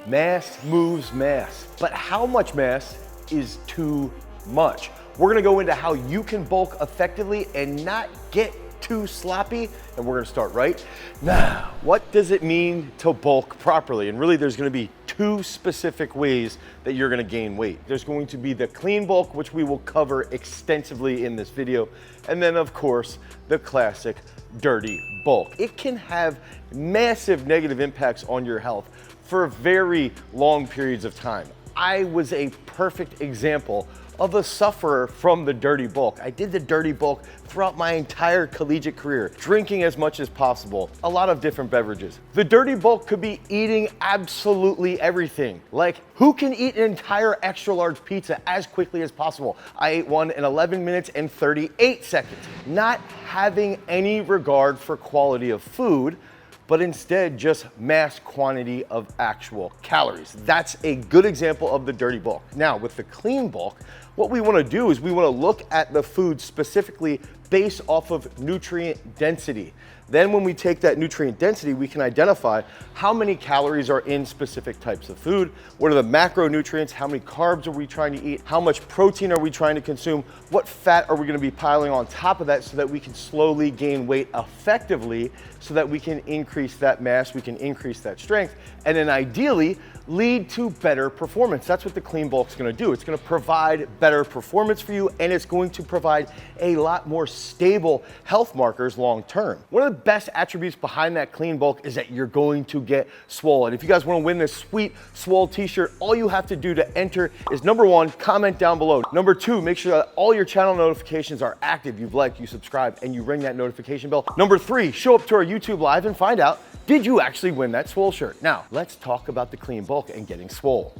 Mass moves mass. But how much mass is too much? We're gonna go into how you can bulk effectively and not get too sloppy, and we're gonna start right now. What does it mean to bulk properly? And really there's gonna be two specific ways that you're gonna gain weight. There's going to be the clean bulk, which we will cover extensively in this video, and then of course, the classic dirty bulk. It can have massive negative impacts on your health for very long periods of time. I was a perfect example of a sufferer from the dirty bulk. I did the dirty bulk throughout my entire collegiate career, drinking as much as possible, a lot of different beverages. The dirty bulk could be eating absolutely everything. Like, who can eat an entire extra large pizza as quickly as possible? I ate one in 11 minutes and 38 seconds. Not having any regard for quality of food, but instead just mass quantity of actual calories. That's a good example of the dirty bulk. Now, with the clean bulk, what we wanna do is we wanna look at the food specifically based off of nutrient density. Then when we take that nutrient density, we can identify how many calories are in specific types of food, what are the macronutrients, how many carbs are we trying to eat, how much protein are we trying to consume, what fat are we gonna be piling on top of that so that we can slowly gain weight effectively so that we can increase that mass, we can increase that strength, and then ideally lead to better performance. That's what the clean bulk is gonna do. It's gonna provide better performance for you, and it's going to provide a lot more stable health markers long term. One of the best attributes behind that clean bulk is that you're going to get swole. If you guys wanna win this sweet swole t-shirt, all you have to do to enter is number one, comment down below. Number two, make sure that all your channel notifications are active. You've liked, you subscribed, and you ring that notification bell. Number three, show up to our YouTube live and find out, did you actually win that swole shirt? Now, let's talk about the clean bulk and getting swole.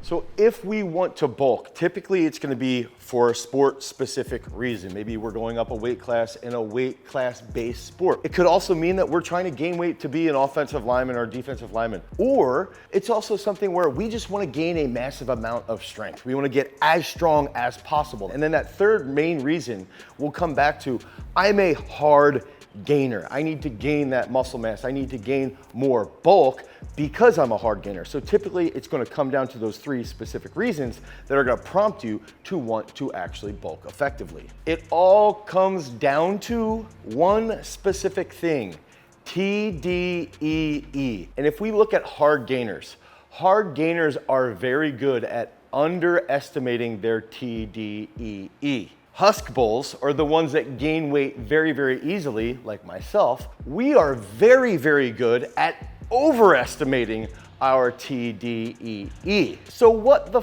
So if we want to bulk, typically it's gonna be for a sport specific reason. Maybe we're going up a weight class in a weight class based sport. It could also mean that we're trying to gain weight to be an offensive lineman or defensive lineman. Or it's also something where we just wanna gain a massive amount of strength. We wanna get as strong as possible. And then that third main reason we'll come back to, I'm a hard gainer. I need to gain that muscle mass. I need to gain more bulk because I'm a hard gainer. So typically it's going to come down to those three specific reasons that are going to prompt you to want to actually bulk effectively. It all comes down to one specific thing, TDEE. And if we look at hard gainers are very good at underestimating their TDEE. Husk bulls are the ones that gain weight very, very easily, like myself. We are very, very good at overestimating our TDEE. So what the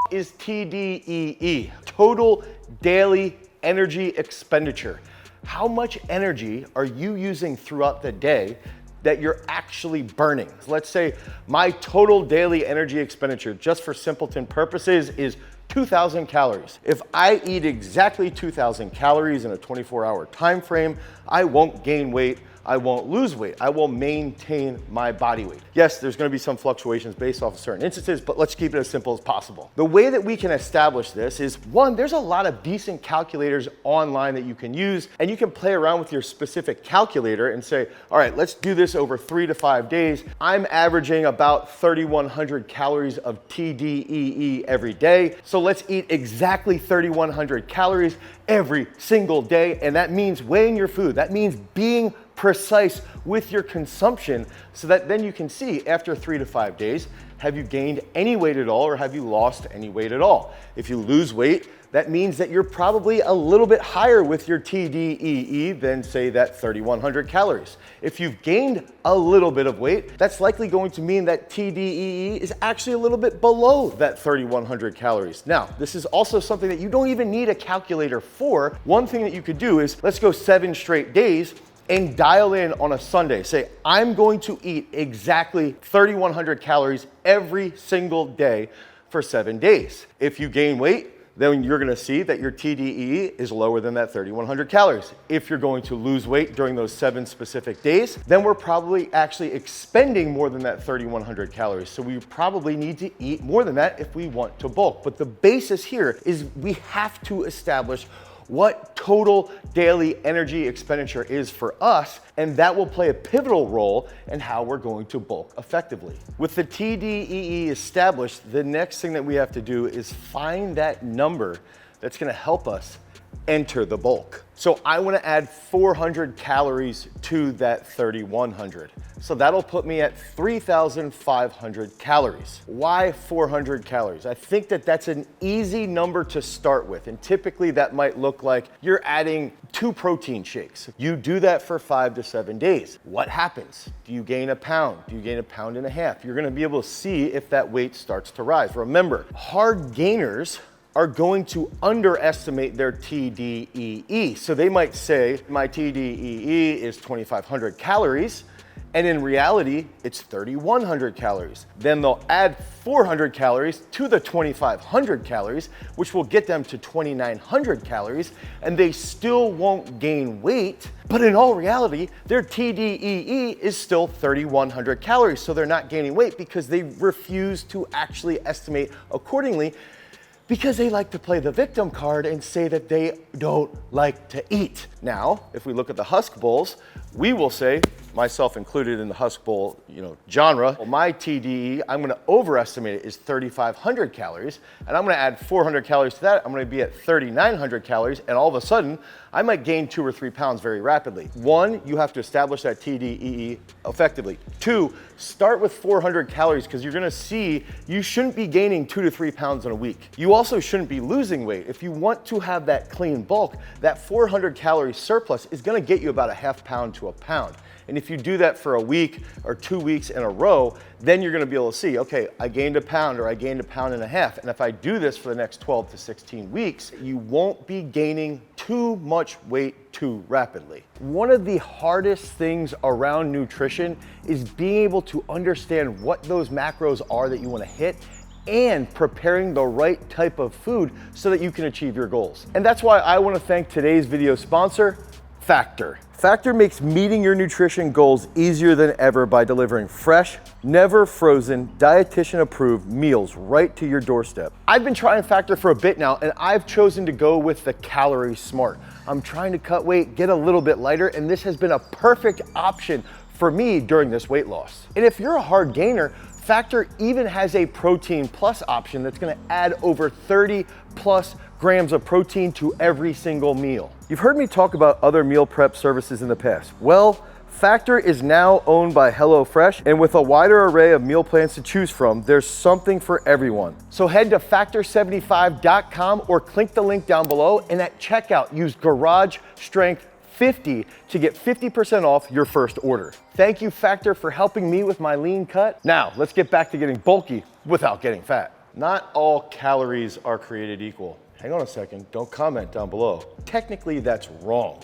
is TDEE? Total daily energy expenditure. How much energy are you using throughout the day that you're actually burning? Let's say my total daily energy expenditure, just for simpleton purposes, is 2,000 calories. If I eat exactly 2,000 calories in a 24-hour time frame, I won't gain weight, I won't lose weight, I will maintain my body weight. Yes, there's gonna be some fluctuations based off of certain instances, but let's keep it as simple as possible. The way that we can establish this is, one, there's a lot of decent calculators online that you can use, and you can play around with your specific calculator and say, all right, let's do this over 3 to 5 days. I'm averaging about 3,100 calories of TDEE every day. So let's eat exactly 3,100 calories every single day. And that means weighing your food. That means being precise with your consumption so that then you can see after 3 to 5 days, have you gained any weight at all or have you lost any weight at all? If you lose weight, that means that you're probably a little bit higher with your TDEE than say that 3,100 calories. If you've gained a little bit of weight, that's likely going to mean that TDEE is actually a little bit below that 3,100 calories. Now, this is also something that you don't even need a calculator for. One thing that you could do is, let's go 7 straight days and dial in on a Sunday. Say, I'm going to eat exactly 3,100 calories every single day for 7 days. If you gain weight, then you're gonna see that your TDEE is lower than that 3,100 calories. If you're going to lose weight during those 7 specific days, then we're probably actually expending more than that 3,100 calories. So we probably need to eat more than that if we want to bulk. But the basis here is we have to establish what total daily energy expenditure is for us, and that will play a pivotal role in how we're going to bulk effectively. With the TDEE established, the next thing that we have to do is find that number that's gonna help us enter the bulk. So I wanna add 400 calories to that 3,100. So that'll put me at 3,500 calories. Why 400 calories? I think that that's an easy number to start with. And typically that might look like you're adding 2 protein shakes. You do that for 5 to 7 days. What happens? Do you gain a pound? Do you gain a pound and a half? You're gonna be able to see if that weight starts to rise. Remember, hard gainers are going to underestimate their TDEE. So they might say, my TDEE is 2,500 calories, and in reality, it's 3,100 calories. Then they'll add 400 calories to the 2,500 calories, which will get them to 2,900 calories, and they still won't gain weight, but in all reality, their TDEE is still 3,100 calories, so they're not gaining weight because they refuse to actually estimate accordingly, because they like to play the victim card and say that they don't like to eat. Now, if we look at the Husk Bowls, we will say, myself included in the Husk Bowl, genre, well, my TDE, I'm gonna overestimate it, is 3,500 calories, and I'm gonna add 400 calories to that. I'm gonna be at 3,900 calories, and all of a sudden, I might gain 2 or 3 pounds very rapidly. 1, you have to establish that TDEE effectively. 2, start with 400 calories, because you're gonna see you shouldn't be gaining 2 to 3 pounds in a week. You also shouldn't be losing weight. If you want to have that clean bulk, that 400 calorie surplus is gonna get you about a half pound to a pound. And if you do that for a week or 2 weeks in a row, then you're gonna be able to see, okay, I gained a pound or I gained a pound and a half. And if I do this for the next 12 to 16 weeks, you won't be gaining too much weight too rapidly. One of the hardest things around nutrition is being able to understand what those macros are that you wanna hit and preparing the right type of food so that you can achieve your goals. And that's why I wanna thank today's video sponsor, Factor. Factor makes meeting your nutrition goals easier than ever by delivering fresh, never frozen, dietitian approved meals right to your doorstep. I've been trying Factor for a bit now, and I've chosen to go with the Calorie Smart. I'm trying to cut weight, get a little bit lighter, and this has been a perfect option for me during this weight loss. And if you're a hard gainer, Factor even has a protein plus option that's gonna add over 30 plus grams of protein to every single meal. You've heard me talk about other meal prep services in the past. Well, Factor is now owned by HelloFresh, and with a wider array of meal plans to choose from, there's something for everyone. So head to factor75.com or click the link down below, and at checkout, use Garage Strength 50 to get 50% off your first order. Thank you, Factor, for helping me with my lean cut. Now, let's get back to getting bulky without getting fat. Not all calories are created equal. Hang on a second, don't comment down below. Technically, that's wrong.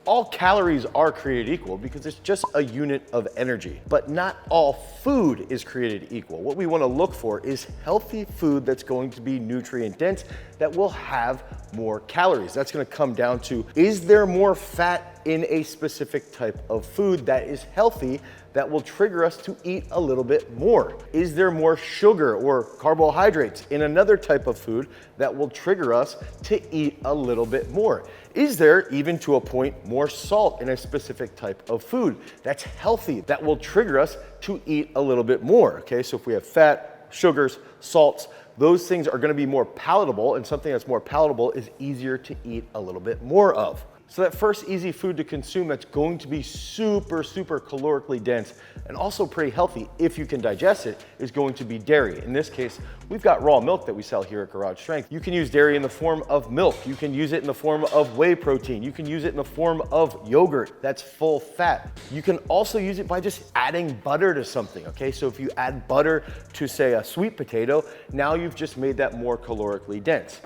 All calories are created equal because it's just a unit of energy, but not all food is created equal. What we want to look for is healthy food that's going to be nutrient dense, that will have more calories. That's going to come down to, is there more fat in a specific type of food that is healthy that will trigger us to eat a little bit more? Is there more sugar or carbohydrates in another type of food that will trigger us to eat a little bit more? Is there, even to a point, more salt in a specific type of food that's healthy that will trigger us to eat a little bit more? Okay, so if we have fat, sugars, salts, those things are gonna be more palatable, and something that's more palatable is easier to eat a little bit more of. So that first easy food to consume that's going to be super, super calorically dense and also pretty healthy if you can digest it is going to be dairy. In this case, we've got raw milk that we sell here at Garage Strength. You can use dairy in the form of milk. You can use it in the form of whey protein. You can use it in the form of yogurt that's full fat. You can also use it by just adding butter to something, okay? So if you add butter to, say, a sweet potato, now you've just made that more calorically dense.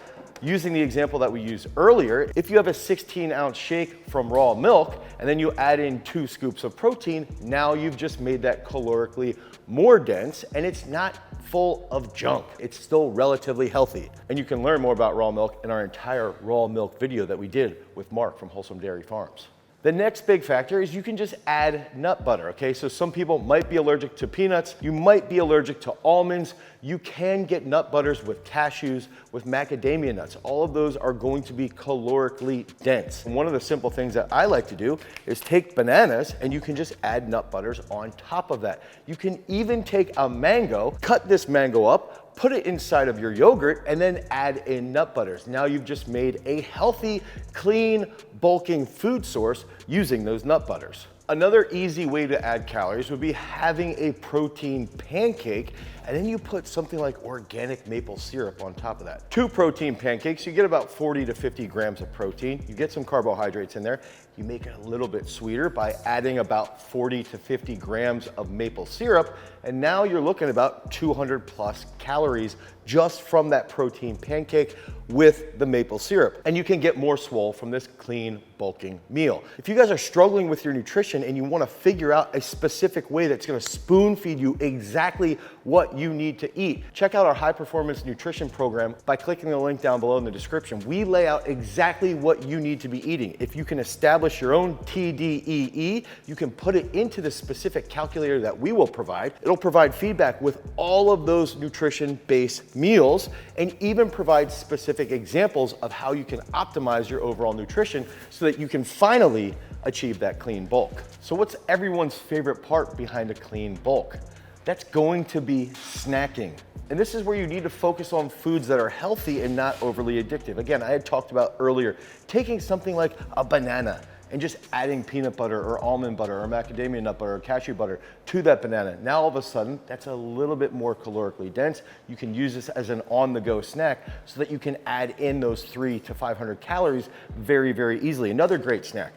Using the example that we used earlier, if you have a 16-ounce shake from raw milk and then you add in 2 scoops of protein, now you've just made that calorically more dense, and it's not full of junk. It's still relatively healthy. And you can learn more about raw milk in our entire raw milk video that we did with Mark from Wholesome Dairy Farms. The next big factor is you can just add nut butter, okay? So some people might be allergic to peanuts, you might be allergic to almonds, you can get nut butters with cashews, with macadamia nuts. All of those are going to be calorically dense. And one of the simple things that I like to do is take bananas and you can just add nut butters on top of that. You can even take a mango, cut this mango up, put it inside of your yogurt, and then add in nut butters. Now you've just made a healthy, clean, bulking food source using those nut butters. Another easy way to add calories would be having a protein pancake, and then you put something like organic maple syrup on top of that. 2 protein pancakes, you get about 40 to 50 grams of protein. You get some carbohydrates in there. You make it a little bit sweeter by adding about 40 to 50 grams of maple syrup, and now you're looking at about 200 plus calories just from that protein pancake with the maple syrup. And you can get more swole from this clean, bulking meal. If you guys are struggling with your nutrition and you wanna figure out a specific way that's gonna spoon feed you exactly what you need to eat, check out our high performance nutrition program by clicking the link down below in the description. We lay out exactly what you need to be eating. If you can establish your own TDEE, you can put it into the specific calculator that we will provide. It'll provide feedback with all of those nutrition-based meals and even provide specific examples of how you can optimize your overall nutrition so that you can finally achieve that clean bulk. So what's everyone's favorite part behind a clean bulk? That's going to be snacking. And this is where you need to focus on foods that are healthy and not overly addictive. Again, I had talked about earlier, taking something like a banana and just adding peanut butter or almond butter or macadamia nut butter or cashew butter to that banana. Now all of a sudden, that's a little bit more calorically dense. You can use this as an on-the-go snack so that you can add in those 300 to 500 calories very, very easily. Another great snack,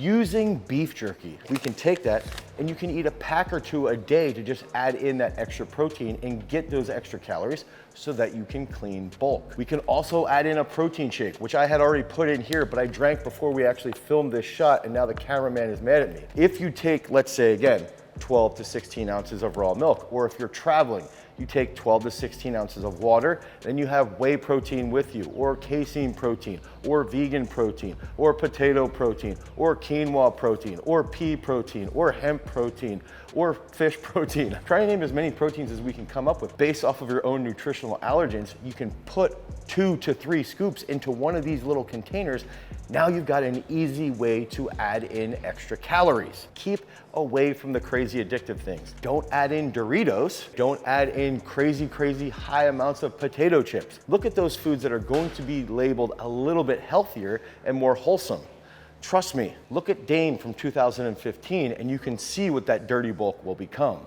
using beef jerky. We can take that and you can eat a pack or 2 a day to just add in that extra protein and get those extra calories so that you can clean bulk. We can also add in a protein shake, which I had already put in here, but I drank before we actually filmed this shot and now the cameraman is mad at me. If you take, let's say again, 12 to 16 ounces of raw milk, or if you're traveling, you take 12 to 16 ounces of water, then you have whey protein with you, or casein protein, or vegan protein, or potato protein, or quinoa protein, or pea protein, or hemp protein, or fish protein. Try to name as many proteins as we can come up with. Based off of your own nutritional allergens, you can put 2 to 3 scoops into one of these little containers. Now you've got an easy way to add in extra calories. Keep away from the crazy addictive things. Don't add in Doritos. Don't add in crazy high amounts of potato chips. Look at those foods that are going to be labeled a little bit healthier and more wholesome. Trust me, look at Dane from 2015 and you can see what that dirty bulk will become.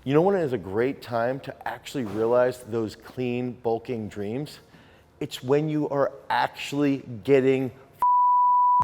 You know when it is a great time to actually realize those clean bulking dreams? It's when you are actually getting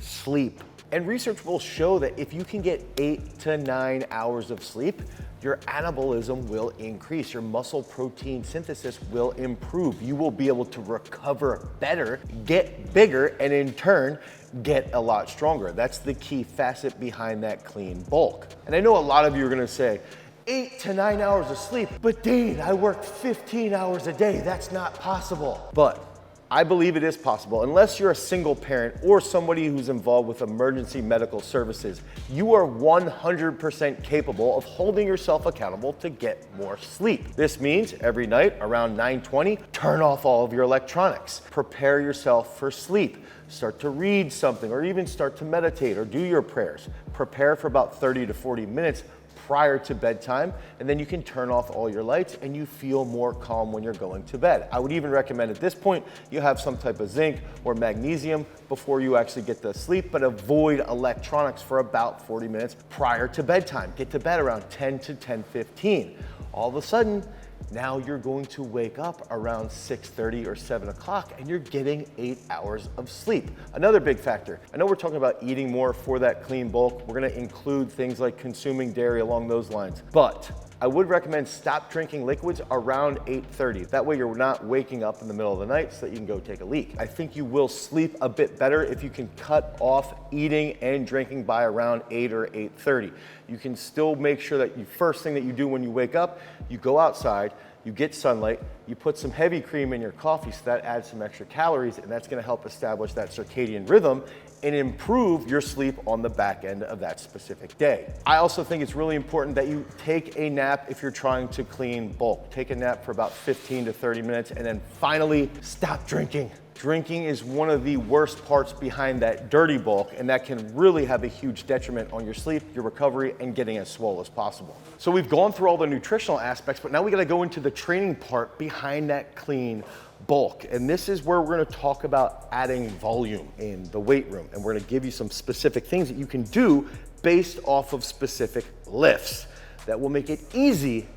sleep. And research will show that if you can get 8 to 9 hours of sleep, your anabolism will increase, your muscle protein synthesis will improve. You will be able to recover better, get bigger, and in turn, get a lot stronger. That's the key facet behind that clean bulk. And I know a lot of you are gonna say, 8 to 9 hours of sleep, but Dane, I work 15 hours a day, that's not possible. But I believe it is possible. Unless you're a single parent or somebody who's involved with emergency medical services, you are 100% capable of holding yourself accountable to get more sleep. This means every night around 9:20, turn off all of your electronics. Prepare yourself for sleep. Start to read something or even start to meditate or do your prayers. Prepare for about 30 to 40 minutes prior to bedtime, and then you can turn off all your lights and you feel more calm when you're going to bed. I would even recommend at this point you have some type of zinc or magnesium before you actually get to sleep, but avoid electronics for about 40 minutes prior to bedtime. Get to bed around 10 to 10:15. All of a sudden, now you're going to wake up around 6:30 or 7 o'clock and you're getting 8 hours of sleep. Another big factor, I know we're talking about eating more for that clean bulk. We're gonna include things like consuming dairy along those lines, but I would recommend stop drinking liquids around 8:30. That way you're not waking up in the middle of the night so that you can go take a leak. I think you will sleep a bit better if you can cut off eating and drinking by around 8 or 8:30. You can still make sure that the first thing that you do when you wake up, you go outside, you get sunlight, you put some heavy cream in your coffee, so that adds some extra calories, and that's gonna help establish that circadian rhythm and improve your sleep on the back end of that specific day. I also think it's really important that you take a nap if you're trying to clean bulk. Take a nap for about 15 to 30 minutes, and then finally stop drinking. Drinking is one of the worst parts behind that dirty bulk, and that can really have a huge detriment on your sleep, your recovery, and getting as swole as possible. So we've gone through all the nutritional aspects, but now we gotta go into the training part behind that clean bulk. And this is where we're gonna talk about adding volume in the weight room. And we're gonna give you some specific things that you can do based off of specific lifts that will make it easy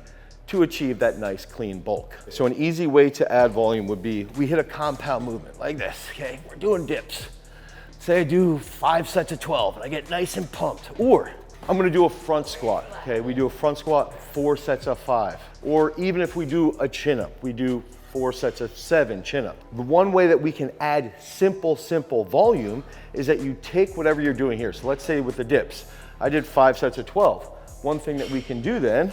to achieve that nice clean bulk. So an easy way to add volume would be, we hit a compound movement like this, okay? We're doing dips. Say I do 5 sets of 12 and I get nice and pumped. Or I'm gonna do a front squat, okay? We do a front squat, 4 sets of 5. Or even if we do a chin up, we do 4 sets of 7 chin up. The one way that we can add simple volume is that you take whatever you're doing here. So let's say with the dips, I did 5 sets of 12. One thing that we can do then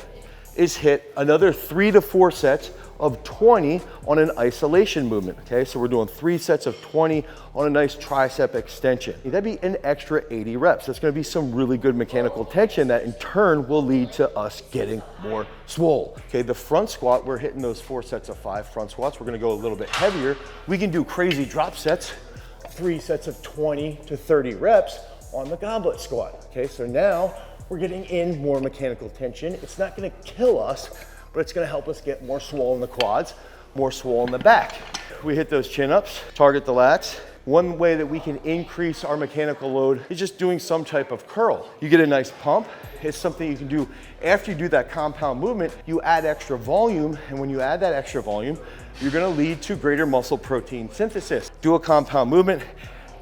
is hit another 3 to 4 sets of 20 on an isolation movement, okay? So we're doing 3 sets of 20 on a nice tricep extension. That'd be an extra 80 reps. That's gonna be some really good mechanical tension that in turn will lead to us getting more swole. Okay, the front squat, we're hitting those 4 sets of 5 front squats. We're gonna go a little bit heavier. We can do crazy drop sets, 3 sets of 20 to 30 reps on the goblet squat, okay? So now we're getting in more mechanical tension. It's not gonna kill us, but it's gonna help us get more swole in the quads, more swole in the back. We hit those chin ups, target the lats. One way that we can increase our mechanical load is just doing some type of curl. You get a nice pump. It's something you can do after you do that compound movement. You add extra volume, and when you add that extra volume, you're gonna lead to greater muscle protein synthesis. Do a compound movement,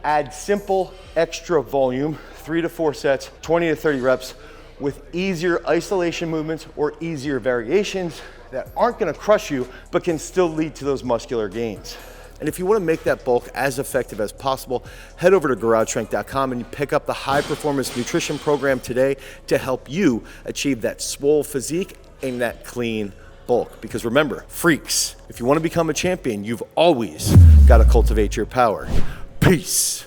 add simple extra volume, 3 to 4 sets, 20 to 30 reps with easier isolation movements or easier variations that aren't gonna crush you, but can still lead to those muscular gains. And if you wanna make that bulk as effective as possible, head over to garagestrength.com and you pick up the high performance nutrition program today to help you achieve that swole physique and that clean bulk. Because remember, freaks, if you wanna become a champion, you've always gotta cultivate your power. Peace.